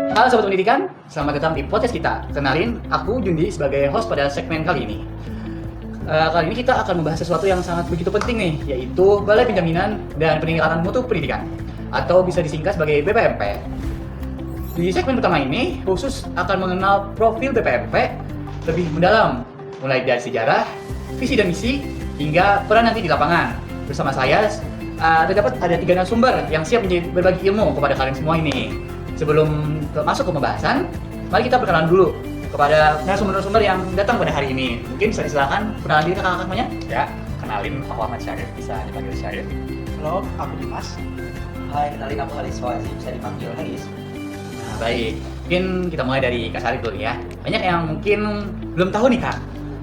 Halo Sobat Pendidikan, selamat datang di podcast kita. Kenalin, aku Jundi sebagai host pada segmen kali ini. Kali ini kita akan membahas sesuatu yang sangat begitu penting nih, yaitu Balai Penjaminan dan Peningkatan Mutu Pendidikan, atau bisa disingkat sebagai BPMP. Di segmen pertama ini, khusus akan mengenal profil BPMP lebih mendalam, mulai dari sejarah, visi dan misi, hingga peran nanti di lapangan. Bersama saya, terdapat ada 3 narasumber yang siap berbagi ilmu kepada kalian semua ini. Sebelum masuk ke pembahasan, mari kita perkenalan dulu kepada narasumber-narasumber yang datang pada hari ini. Mungkin bisa disilakan perkenalan diri kakak-kakak semuanya. Ya, kenalin aku Ahmad Syarif, bisa dipanggil Syarif. Halo, aku Dimas. Hai, kenalin aku Haris Wazi, bisa dipanggil Haris. Nah, baik, mungkin kita mulai dari Kak Syarif dulu ya. Banyak yang mungkin belum tahu nih Kak,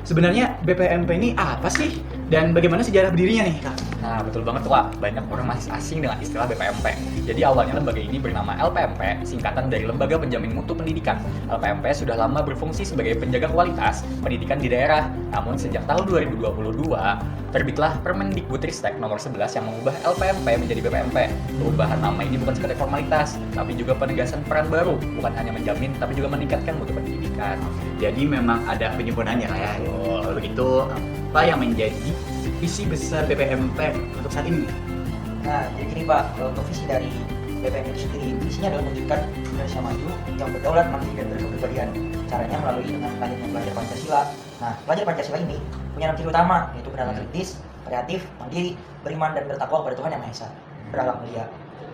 sebenarnya BPMP ini apa sih? Dan bagaimana sejarah berdirinya nih Kak? Nah, betul banget tuh Kak, banyak orang masih asing dengan istilah BPMP. Jadi awalnya lembaga ini bernama LPMP, singkatan dari Lembaga Penjamin Mutu Pendidikan. LPMP sudah lama berfungsi sebagai penjaga kualitas pendidikan di daerah. Namun sejak tahun 2022, terbitlah Permendikbudristek nomor 11 yang mengubah LPMP menjadi BPMP. Perubahan nama ini bukan sekedar formalitas, tapi juga penegasan peran baru, bukan hanya menjamin, tapi juga meningkatkan mutu pendidikan. Jadi memang ada penyempurnaannya Kak ya. Kalau begitu, apa yang menjadi visi besar BPMP untuk saat ini? Nah, jadi gini Pak, untuk visi dari BPMP itu sendiri, visinya adalah mewujudkan Indonesia maju yang berdaulat, mandiri dan berkepribadian. Caranya melalui dengan lanjutnya belajar Pancasila. Nah, belajar Pancasila ini punya 6 ciri utama, yaitu bernama kritis, kreatif, mandiri, beriman dan bertakwa kepada Tuhan Yang Maha Esa, berakhlak mulia,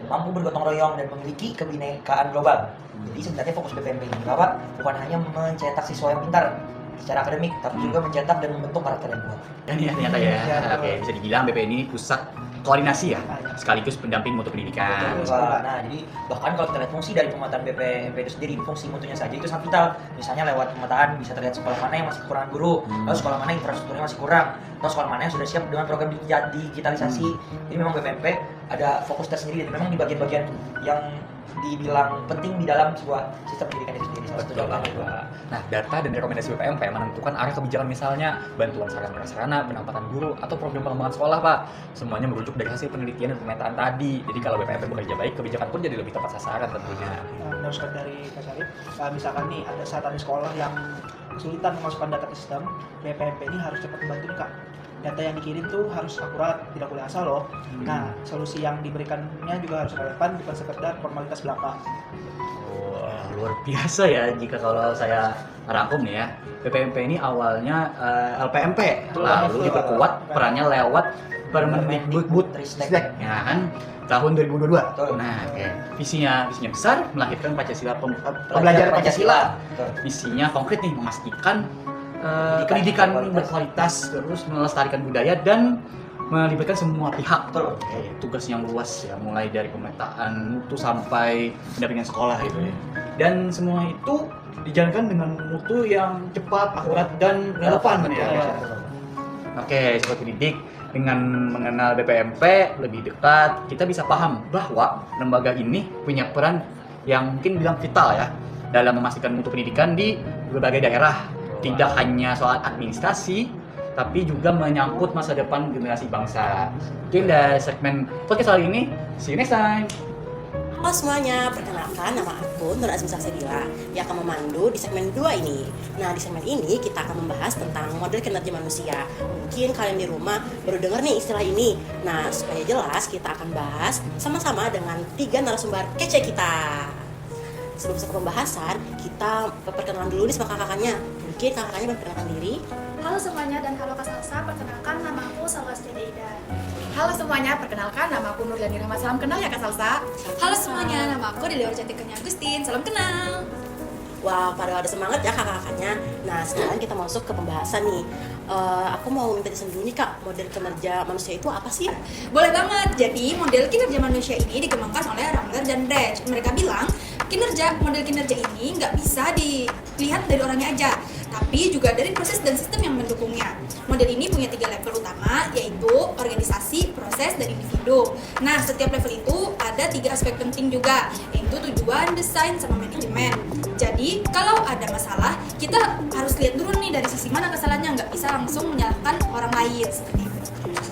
mampu bergotong royong dan memiliki kebinekaan global. Jadi sebenarnya fokus BPMP ini Bapak bukan hanya mencetak siswa yang pintar secara akademik, tapi juga mencetak dan membentuk karakter yang kuat. Dan ini ternyata ya, oke, bisa dibilang BPN ini pusat koordinasi ya, sekaligus pendamping mutu pendidikan. Nah, jadi bahkan kalau kita lihat fungsi dari pemetaan BPMP itu sendiri, fungsi mutunya saja itu sangat vital. Misalnya lewat pemetaan bisa terlihat sekolah mana yang masih kurang guru, lalu sekolah mana infrastrukturnya masih kurang, atau sekolah mana yang sudah siap dengan program digitalisasi. Jadi memang BPMP ada fokus tersendiri, dan memang di bagian-bagian yang dibilang penting di dalam sebuah sistem pendidikan itu sendiri. Betul banget Pak. Nah, data dan rekomendasi BPMP menentukan arah kebijakan, misalnya bantuan sarana-prasarana, penempatan guru, atau program pengembangan sekolah Pak. Semuanya merujuk dari hasil penelitian dan pemetaan tadi. Jadi kalau BPMP bekerja baik, kebijakan pun jadi lebih tepat sasaran tentunya. Menurut sekali dari Kak Syarif, misalkan nih saat ada sekolah yang kesulitan memasukkan data ke sistem, BPMP ini harus cepat membantu nih Kak. Data yang dikirim tuh harus akurat, tidak boleh asal loh. Nah, solusi yang diberikannya juga harus relevan, bukan sekedar formalitas belaka. Wah, luar biasa ya jika kalau saya rangkum nih ya. BPMP ini awalnya LPMP, lalu diperkuat perannya lewat Permendikbudristek ya kan tahun 2022. Nah, oke. Visinya besar, melahirkan Pancasila, pembelajaran Pancasila. Misinya konkret nih, memastikan pendidikan berkualitas, terus melestarikan budaya dan melibatkan semua pihak. Oke, tugas yang luas ya, mulai dari pemetaan mutu sampai pendampingan sekolah gitu ya. Dan semua itu dijalankan dengan mutu yang cepat, akurat dan relevan ya. Oke, sobat pendidik, dengan mengenal BPMP lebih dekat, kita bisa paham bahwa lembaga ini punya peran yang mungkin bilang vital ya dalam memastikan mutu pendidikan di berbagai daerah. Tidak hanya soal administrasi, tapi juga menyangkut masa depan generasi bangsa. Mungkin dari segmen podcast kali ini, see you next time. Halo semuanya, perkenalkan nama aku Nur Azmi Safsegila yang akan memandu di segmen 2 ini. Nah, di segmen ini kita akan membahas tentang model kinerja manusia. Mungkin kalian di rumah baru dengar nih istilah ini. Nah, supaya jelas kita akan bahas sama-sama dengan 3 narasumber kece kita. Sebelum masuk ke pembahasan, kita perkenalan dulu nih sama kakak-kakaknya. Mungkin kakak-kakaknya memperkenalkan diri. Halo semuanya dan halo Kak Salsa, perkenalkan nama aku Salwas Deida. Halo semuanya, perkenalkan nama aku Nurjani Rahma. Salam kenal ya Kak Salsa. Halo semuanya, nama aku Deli Cantik Kenya Agustin. Salam kenal. Wah, pada ada semangat ya kakak-kakaknya. Nah, sekarang kita masuk ke pembahasan nih. Aku mau minta jelasin dulu nih Kak, model kinerja manusia itu apa sih? Boleh banget. Jadi, model kinerja manusia ini dikembangkan oleh Ramler dan Dredge. Mereka bilang, model kinerja ini nggak bisa dilihat dari orangnya aja, tapi juga dari proses dan sistem yang mendukungnya. Model ini punya 3 level utama, yaitu organisasi, proses, dan individu. Nah, setiap level itu ada 3 aspek penting juga, yaitu tujuan, desain, sama manajemen. Jadi, kalau ada masalah, kita harus lihat dulu nih dari sisi mana kesalahannya, nggak bisa langsung menyalahkan orang lain seperti itu.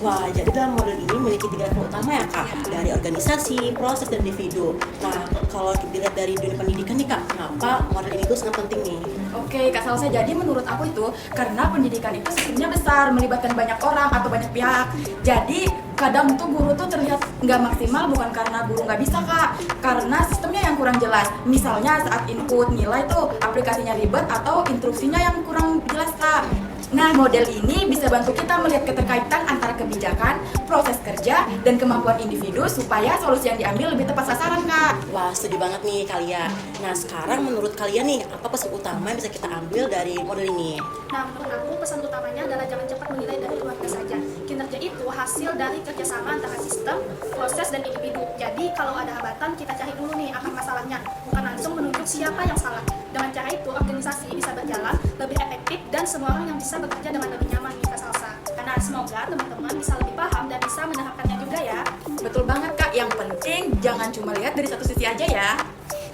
Wah, jadi dalam model ini memiliki 3 level utama ya Kak, dari organisasi, proses, dan individu. Nah, kalau dilihat dari dunia pendidikan nih Kak, kenapa model ini tuh sangat penting nih? Oke, Kak Salsa, jadi menurut aku itu karena pendidikan itu sistemnya besar, melibatkan banyak orang atau banyak pihak. Jadi kadang tuh guru tuh terlihat nggak maksimal bukan karena guru nggak bisa Kak, karena sistemnya yang kurang jelas. Misalnya saat input nilai tuh aplikasinya ribet atau instruksinya yang kurang jelas Kak. Nah, model ini bisa bantu kita melihat keterkaitan antara kebijakan, proses kerja, dan kemampuan individu supaya solusi yang diambil lebih tepat sasaran, Kak. Wah, setuju banget nih kalian. Nah, sekarang menurut kalian nih, apa pesan utama yang bisa kita ambil dari model ini? Nah, menurut aku pesan utamanya adalah jangan cepat menilai dari keluarga saja. Kinerja itu hasil dari kerjasama antara sistem, proses, dan individu. Jadi, kalau ada hambatan, kita cari dulu nih akar masalahnya, bukan langsung menunjuk siapa yang salah. Dengan cara itu, organisasi bisa berjalan lebih efektif dan semua orang yang bisa bekerja dengan lebih nyaman nih Kak Salsa. Karena semoga teman-teman bisa lebih paham dan bisa menerapkannya juga ya. Betul banget Kak, yang penting jangan cuma lihat dari satu sisi aja ya.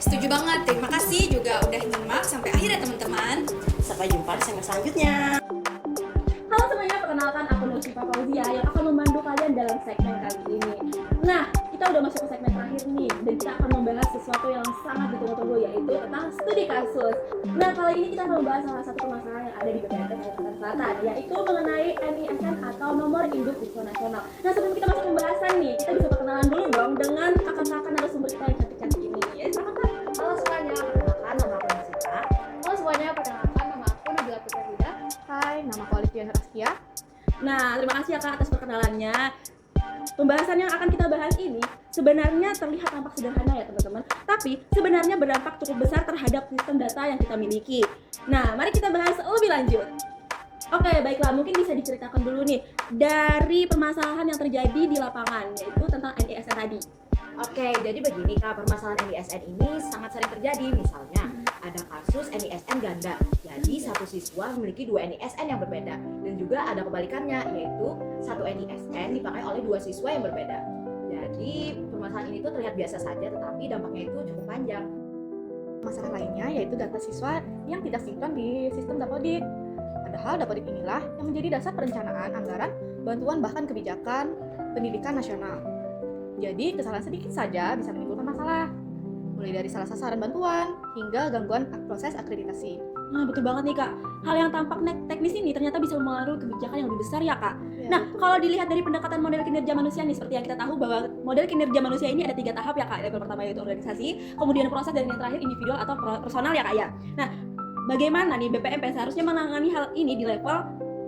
Setuju banget, terima kasih juga udah nyimak sampai akhir ya teman-teman. Sampai jumpa di segmen selanjutnya. Halo semuanya, perkenalkan aku Nur Syifa Fauzia yang akan memandu kalian dalam segmen kali ini. Nah, kita udah masuk ke segmen terakhir nih, dan kita akan membahas sesuatu yang sangat ditunggu-tunggu, yaitu tentang studi kasus. Nah, kali ini kita akan membahas salah satu permasalahan yang ada di BPNT Kalimantan Selatan, yaitu mengenai NISN atau Nomor Induk Siswa Nasional. Nah, sebelum kita masuk pembahasan nih, kita bisa perkenalan dulu dong dengan kakak-kakak narasumber kita yang cantik-cantik ini. Ya, silakan Kak. Halo semuanya, perkenalkan nama aku Nasita. Halo semuanya, perkenalkan nama aku Nabila Putri Huda. Hai, nama aku Olivia Nuraskia. Nah, terima kasih ya Kak atas perkenalannya. Pembahasan yang akan kita bahas ini sebenarnya terlihat tampak sederhana ya teman-teman, tapi sebenarnya berdampak cukup besar terhadap sistem data yang kita miliki. Nah, mari kita bahas lebih lanjut. Oke, baiklah, mungkin bisa diceritakan dulu nih dari permasalahan yang terjadi di lapangan, yaitu tentang NISN tadi. Oke, jadi begini Kak, permasalahan NISN ini sangat sering terjadi. Misalnya, ada kasus NISN ganda. Jadi, satu siswa memiliki 2 NISN yang berbeda. Dan juga ada kebalikannya, yaitu satu NISN dipakai oleh 2 siswa yang berbeda. Jadi, permasalahan ini tuh terlihat biasa saja, tetapi dampaknya itu cukup panjang. Masalah lainnya yaitu data siswa yang tidak sinkron di sistem Dapodik. Padahal Dapodik inilah yang menjadi dasar perencanaan anggaran, bantuan bahkan kebijakan pendidikan nasional. Jadi kesalahan sedikit saja bisa menimbulkan masalah, mulai dari salah sasaran bantuan hingga gangguan proses akreditasi. Nah, betul banget nih Kak. Hal yang tampak teknis ini ternyata bisa mempengaruhi kebijakan yang lebih besar ya Kak. Nah, kalau dilihat dari pendekatan model kinerja manusia nih, seperti yang kita tahu bahwa model kinerja manusia ini ada 3 tahap ya Kak. Level pertama yaitu organisasi, kemudian proses, dan yang terakhir individual atau personal ya Kak ya. Nah, bagaimana nih BPMP seharusnya menangani hal ini di level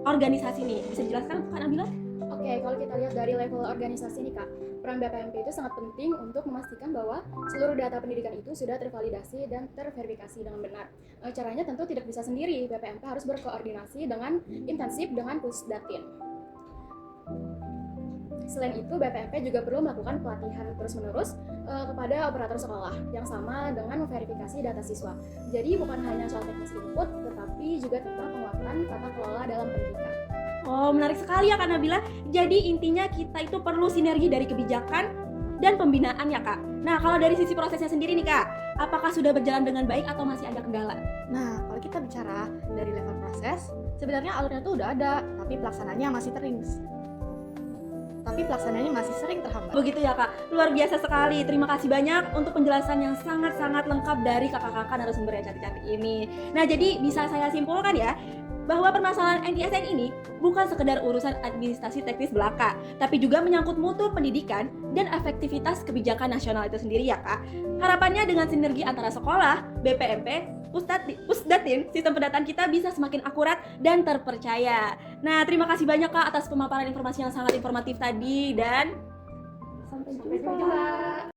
organisasi nih? Bisa dijelaskan Kak Nabila? Oke, kalau kita lihat dari level organisasi nih Kak, peran BPMP itu sangat penting untuk memastikan bahwa seluruh data pendidikan itu sudah tervalidasi dan terverifikasi dengan benar. Caranya tentu tidak bisa sendiri, BPMP harus berkoordinasi dengan intensif dengan Pusdatin. Selain itu, BPMP juga perlu melakukan pelatihan terus-menerus kepada operator sekolah yang sama dengan memverifikasi data siswa. Jadi bukan hanya soal teknis input, tetapi juga tentang penguatan tata kelola dalam pendidikan. Oh, menarik sekali ya Kak Nabila. Jadi intinya kita itu perlu sinergi dari kebijakan dan pembinaan ya Kak. Nah, kalau dari sisi prosesnya sendiri nih Kak, apakah sudah berjalan dengan baik atau masih ada kendala? Nah, kalau kita bicara dari level proses, sebenarnya alurnya tuh udah ada, tapi pelaksananya masih sering terhambat. Begitu ya Kak, luar biasa sekali. Terima kasih banyak untuk penjelasan yang sangat-sangat lengkap dari kakak-kakak narasumber yang cantik-cantik ini. Nah, jadi bisa saya simpulkan ya, bahwa permasalahan NISN ini bukan sekedar urusan administrasi teknis belaka, tapi juga menyangkut mutu pendidikan dan efektivitas kebijakan nasional itu sendiri ya Kak. Harapannya dengan sinergi antara sekolah, BPMP, Pusdatin, sistem pendataan kita bisa semakin akurat dan terpercaya. Nah, terima kasih banyak Kak atas pemaparan informasi yang sangat informatif tadi, dan sampai jumpa.